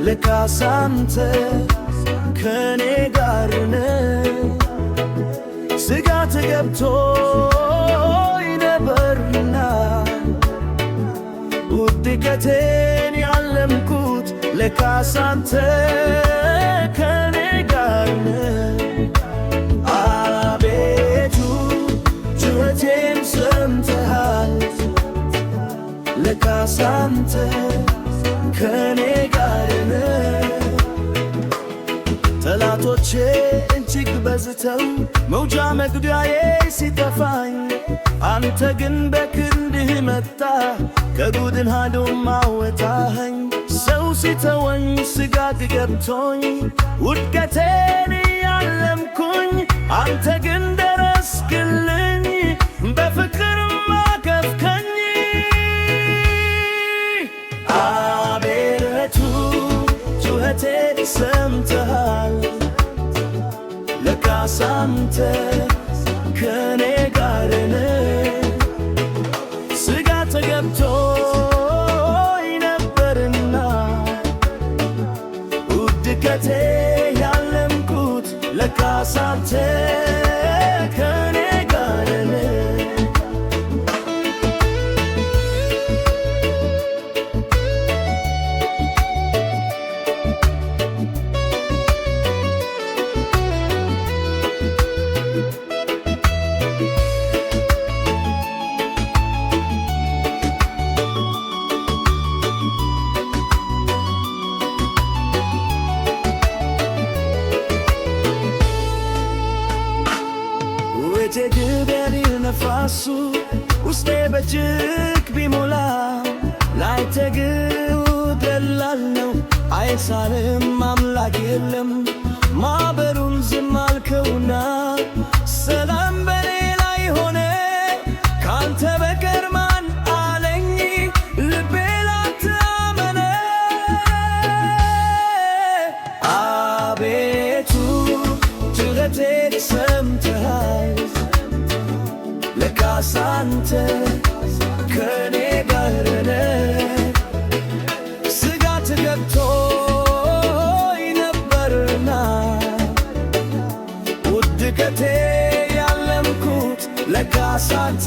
ለካስ አንተ ከኔ ጋር ነህ። ስጋት ገብቶኝ ነበርና ውድቀቴን ያለምኩት ለካስ አንተ ከኔ ጋር ነህ። አቤቱ ጩኸቴን ሰምተሃል፣ ለካስ አንተ ከኔ ጋር ነህ። ጠላቶቼ እጅግ በዝተው መውጫ መግቢያዬ ሲጠፋኝ፣ አንተ ግን በክንድህ መጣ ከጉድን አዶም አወጣኸኝ። ሰው ሲተወኝ ስጋት ገብቶኝ ውድቀቴን ያለምኩኝ፣ አንተ ግን ደረስክልኝ በፍቅር አቀፍከኝ። አቤቱ ጩኸቴን ሰምተሃል፣ ለካስ አንተ ከኔ ጋር ነህ። ስጋት ገብቶኝ ነበርና ውድቀቴ ያለምኩት ለካስ አንተ ከኔ ጋር ነህ። ግቢያዲል ነፋሱ ውስጤ በእጅግ ቢሞላ፣ ላይተግው ደላል ነው አይሳልም አምላክ የለም። ማዕበሉን ዝም አልከውና ሰላም በኔ ላይ ሆነ። ካንተ በቀር ማን አለኝ ልቤ ላንተ አመነ። አቤቱ ጩኸቴን ሰምተሃል፣ ለካስ አንተ ከኔ ጋር ነህ። ስጋት ገብቶኝ ነበርና ውድቀቴ ያለምኩት ለካስ አንተ